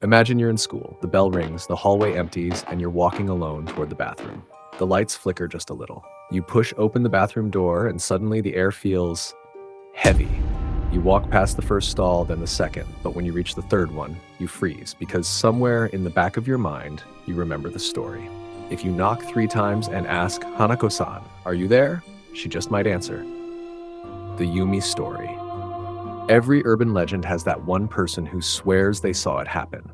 Imagine you're in school, the bell rings, the hallway empties, and you're walking alone toward the bathroom. The lights flicker just a little. You push open the bathroom door, and suddenly the air feels heavy. You walk past the first stall, then the second, but when you reach the third one, you freeze because somewhere in the back of your mind, you remember the story. If you knock 3 times and ask, "Hanako-san, are you there?" she just might answer. The Yumi story. Every urban legend has that one person who swears they saw it happen.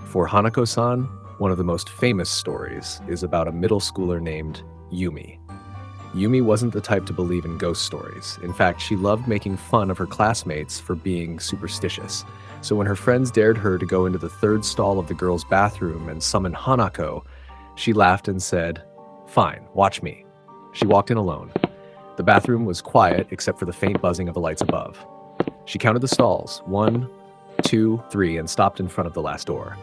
For Hanako-san, one of the most famous stories is about a middle schooler named Yumi. Yumi wasn't the type to believe in ghost stories. In fact, she loved making fun of her classmates for being superstitious. So when her friends dared her to go into the third stall of the girls' bathroom and summon Hanako, she laughed and said, "Fine, watch me." She walked in alone. The bathroom was quiet except for the faint buzzing of the lights above. She counted the stalls, 1, 2, 3, and stopped in front of the last door.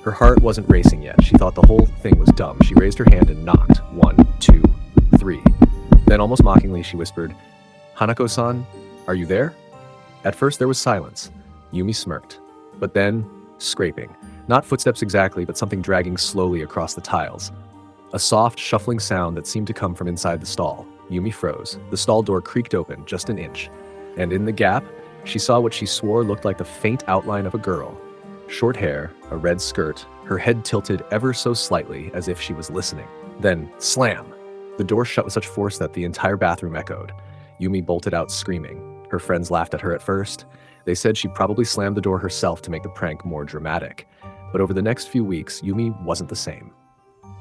Her heart wasn't racing yet. She thought the whole thing was dumb. She raised her hand and knocked. 1, 2, 3. Then, almost mockingly, she whispered, "Hanako-san, are you there?" At first, there was silence. Yumi smirked. But then, scraping. Not footsteps exactly, but something dragging slowly across the tiles. A soft, shuffling sound that seemed to come from inside the stall. Yumi froze. The stall door creaked open just an inch. And in the gap, she saw what she swore looked like the faint outline of a girl. Short hair, a red skirt, her head tilted ever so slightly as if she was listening. Then, slam! The door shut with such force that the entire bathroom echoed. Yumi bolted out screaming. Her friends laughed at her at first. They said she probably slammed the door herself to make the prank more dramatic. But over the next few weeks, Yumi wasn't the same.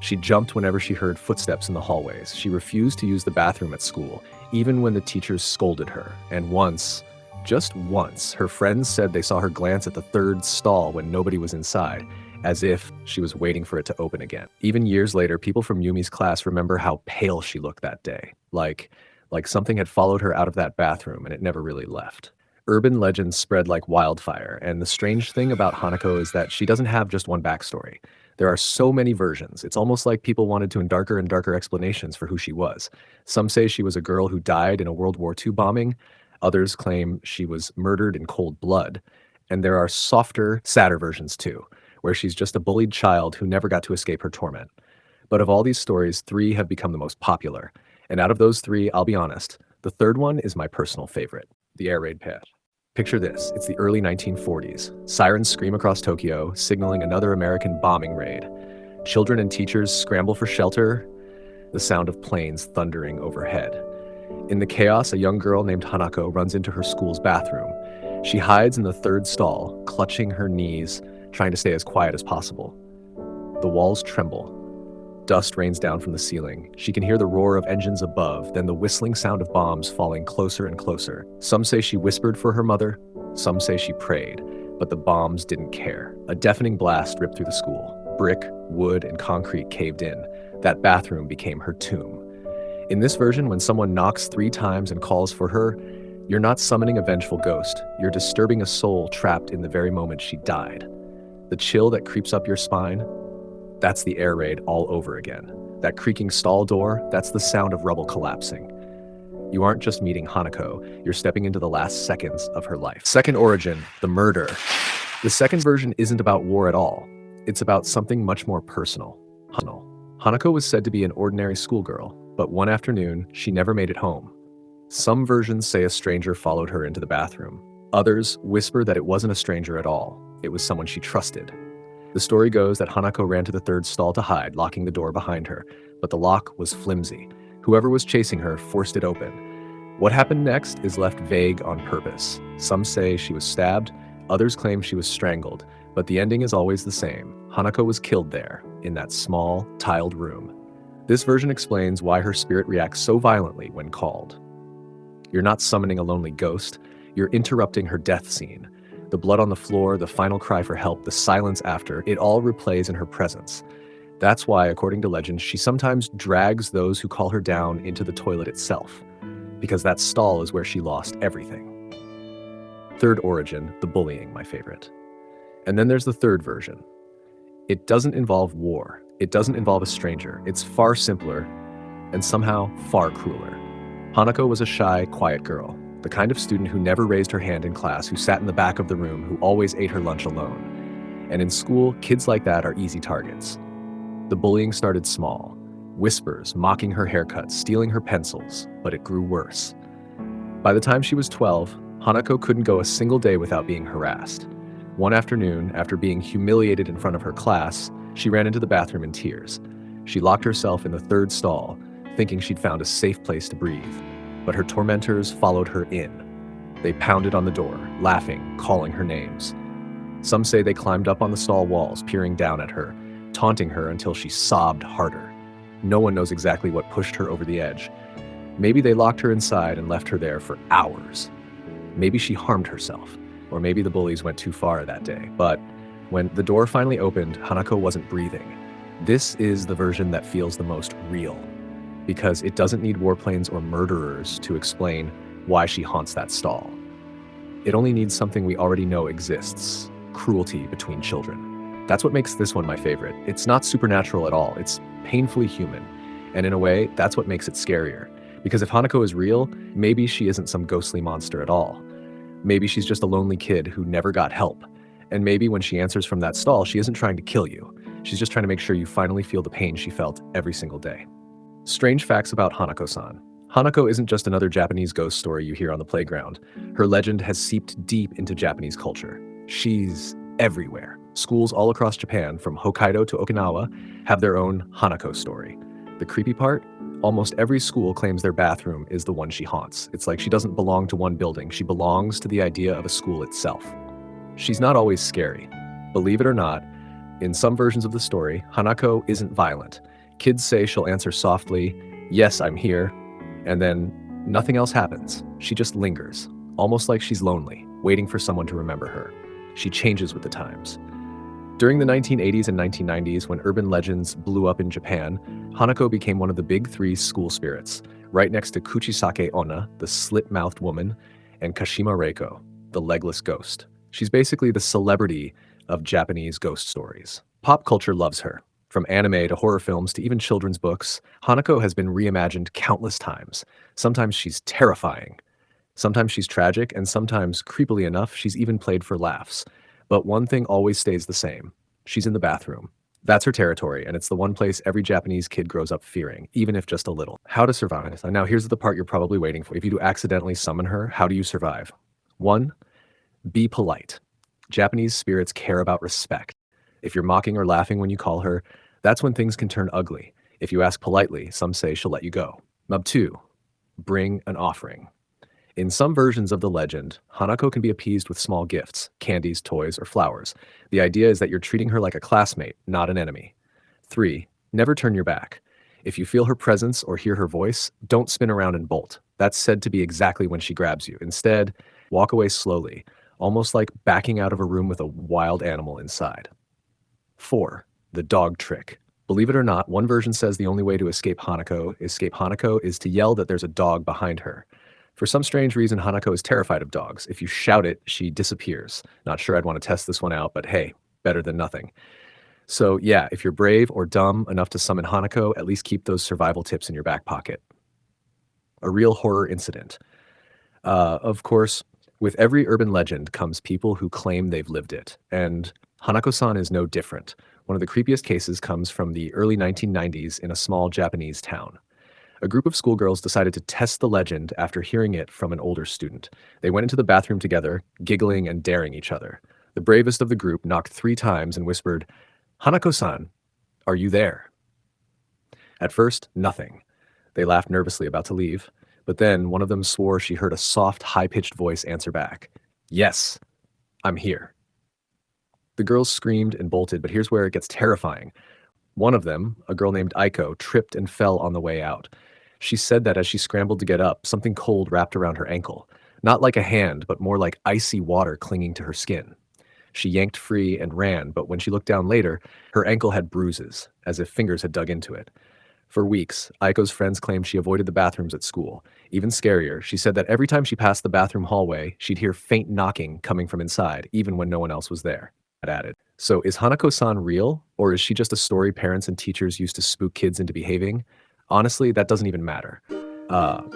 She jumped whenever she heard footsteps in the hallways. She refused to use the bathroom at school, even when the teachers scolded her. And once, just once, her friends said they saw her glance at the third stall when nobody was inside, as if she was waiting for it to open again. Even years later, people from Yumi's class remember how pale she looked that day, like something had followed her out of that bathroom and it never really left. Urban legends spread like wildfire, and the strange thing about Hanako is that she doesn't have just one backstory. There are so many versions. It's almost like people wanted to darker and darker explanations for who she was. Some say she was a girl who died in a World War II bombing. Others claim she was murdered in cold blood. And there are softer, sadder versions too, where she's just a bullied child who never got to escape her torment. But of all these stories, 3 have become the most popular. And out of those 3, I'll be honest, the third one is my personal favorite, the air raid pit. Picture this, it's the early 1940s. Sirens scream across Tokyo, signaling another American bombing raid. Children and teachers scramble for shelter, the sound of planes thundering overhead. In the chaos, a young girl named Hanako runs into her school's bathroom. She hides in the third stall, clutching her knees, trying to stay as quiet as possible. The walls tremble. Dust rains down from the ceiling. She can hear the roar of engines above, then the whistling sound of bombs falling closer and closer. Some say she whispered for her mother, some say she prayed, but the bombs didn't care. A deafening blast ripped through the school. Brick, wood, and concrete caved in. That bathroom became her tomb. In this version, when someone knocks 3 times and calls for her, you're not summoning a vengeful ghost. You're disturbing a soul trapped in the very moment she died. The chill that creeps up your spine, that's the air raid all over again. That creaking stall door, that's the sound of rubble collapsing. You aren't just meeting Hanako, you're stepping into the last seconds of her life. Second origin, the murder. The second version isn't about war at all. It's about something much more personal. Hanako was said to be an ordinary schoolgirl, but one afternoon, she never made it home. Some versions say a stranger followed her into the bathroom. Others whisper that it wasn't a stranger at all. It was someone she trusted. The story goes that Hanako ran to the third stall to hide, locking the door behind her, but the lock was flimsy. Whoever was chasing her forced it open. What happened next is left vague on purpose. Some say she was stabbed, others claim she was strangled, but the ending is always the same. Hanako was killed there, in that small, tiled room. This version explains why her spirit reacts so violently when called. You're not summoning a lonely ghost, you're interrupting her death scene. The blood on the floor, the final cry for help, the silence after, it all replays in her presence. That's why, according to legend, she sometimes drags those who call her down into the toilet itself, because that stall is where she lost everything. Third origin, the bullying, my favorite. And then there's the third version. It doesn't involve war. It doesn't involve a stranger. It's far simpler and somehow far crueler. Hanako was a shy, quiet girl. The kind of student who never raised her hand in class, who sat in the back of the room, who always ate her lunch alone. And in school, kids like that are easy targets. The bullying started small. Whispers, mocking her haircut, stealing her pencils, but it grew worse. By the time she was 12, Hanako couldn't go a single day without being harassed. One afternoon, after being humiliated in front of her class, she ran into the bathroom in tears. She locked herself in the third stall, thinking she'd found a safe place to breathe. But her tormentors followed her in. They pounded on the door, laughing, calling her names. Some say they climbed up on the stall walls, peering down at her, taunting her until she sobbed harder. No one knows exactly what pushed her over the edge. Maybe they locked her inside and left her there for hours. Maybe she harmed herself, or maybe the bullies went too far that day. But when the door finally opened, Hanako wasn't breathing. This is the version that feels the most real, because it doesn't need warplanes or murderers to explain why she haunts that stall. It only needs something we already know exists: cruelty between children. That's what makes this one my favorite. It's not supernatural at all. It's painfully human. And in a way, that's what makes it scarier. Because if Hanako is real, maybe she isn't some ghostly monster at all. Maybe she's just a lonely kid who never got help. And maybe when she answers from that stall, she isn't trying to kill you. She's just trying to make sure you finally feel the pain she felt every single day. Strange facts about Hanako-san. Hanako isn't just another Japanese ghost story you hear on the playground. Her legend has seeped deep into Japanese culture. She's everywhere. Schools all across Japan, from Hokkaido to Okinawa, have their own Hanako story. The creepy part? Almost every school claims their bathroom is the one she haunts. It's like she doesn't belong to one building. She belongs to the idea of a school itself. She's not always scary. Believe it or not, in some versions of the story, Hanako isn't violent. Kids say she'll answer softly, "Yes, I'm here," and then nothing else happens. She just lingers, almost like she's lonely, waiting for someone to remember her. She changes with the times. During the 1980s and 1990s, when urban legends blew up in Japan, Hanako became one of the big three school spirits, right next to Kuchisake Onna, the slit-mouthed woman, and Kashima Reiko, the legless ghost. She's basically the celebrity of Japanese ghost stories. Pop culture loves her. From anime to horror films to even children's books, Hanako has been reimagined countless times. Sometimes she's terrifying. Sometimes she's tragic, and sometimes, creepily enough, she's even played for laughs. But one thing always stays the same. She's in the bathroom. That's her territory, and it's the one place every Japanese kid grows up fearing, even if just a little. How to survive. Now, here's the part you're probably waiting for. If you do accidentally summon her, how do you survive? 1. Be polite. Japanese spirits care about respect. If you're mocking or laughing when you call her, that's when things can turn ugly. If you ask politely, some say she'll let you go. 2. Bring an offering. In some versions of the legend, Hanako can be appeased with small gifts, candies, toys, or flowers. The idea is that you're treating her like a classmate, not an enemy. 3. Never turn your back. If you feel her presence or hear her voice, don't spin around and bolt. That's said to be exactly when she grabs you. Instead, walk away slowly, almost like backing out of a room with a wild animal inside. 4. The dog trick. Believe it or not, one version says the only way to escape Hanako is to yell that there's a dog behind her. For some strange reason, Hanako is terrified of dogs. If you shout it, she disappears. Not sure I'd want to test this one out, but hey, better than nothing. So yeah, if you're brave or dumb enough to summon Hanako, at least keep those survival tips in your back pocket. A real horror incident. Of course, with every urban legend comes people who claim they've lived it, and Hanako-san is no different. One of the creepiest cases comes from the early 1990s in a small Japanese town. A group of schoolgirls decided to test the legend after hearing it from an older student. They went into the bathroom together, giggling and daring each other. The bravest of the group knocked 3 times and whispered, "Hanako-san, are you there?" At first, nothing. They laughed nervously, about to leave, but then one of them swore she heard a soft, high-pitched voice answer back, "Yes, I'm here." The girls screamed and bolted, but here's where it gets terrifying. One of them, a girl named Aiko, tripped and fell on the way out. She said that as she scrambled to get up, something cold wrapped around her ankle. Not like a hand, but more like icy water clinging to her skin. She yanked free and ran, but when she looked down later, her ankle had bruises, as if fingers had dug into it. For weeks, Aiko's friends claimed she avoided the bathrooms at school. Even scarier, she said that every time she passed the bathroom hallway, she'd hear faint knocking coming from inside, even when no one else was there. Added. So is Hanako-san real, or is she just a story parents and teachers used to spook kids into behaving? Honestly, that doesn't even matter.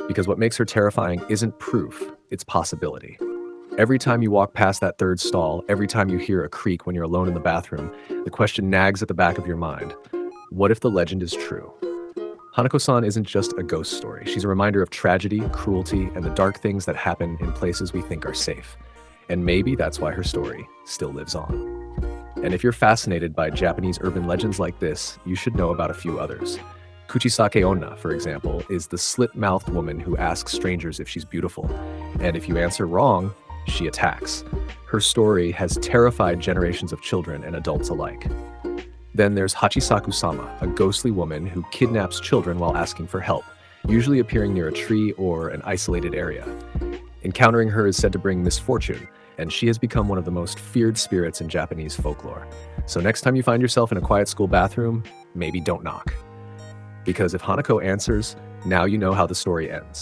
Because what makes her terrifying isn't proof, it's possibility. Every time you walk past that third stall, every time you hear a creak when you're alone in the bathroom, the question nags at the back of your mind. What if the legend is true? Hanako-san isn't just a ghost story. She's a reminder of tragedy, cruelty, and the dark things that happen in places we think are safe. And maybe that's why her story still lives on. And if you're fascinated by Japanese urban legends like this, you should know about a few others. Kuchisake Onna, for example, is the slit-mouthed woman who asks strangers if she's beautiful. And if you answer wrong, she attacks. Her story has terrified generations of children and adults alike. Then there's Hachisaku-sama, a ghostly woman who kidnaps children while asking for help, usually appearing near a tree or an isolated area. Encountering her is said to bring misfortune, and she has become one of the most feared spirits in Japanese folklore. So next time you find yourself in a quiet school bathroom, maybe don't knock. Because if Hanako answers, now you know how the story ends.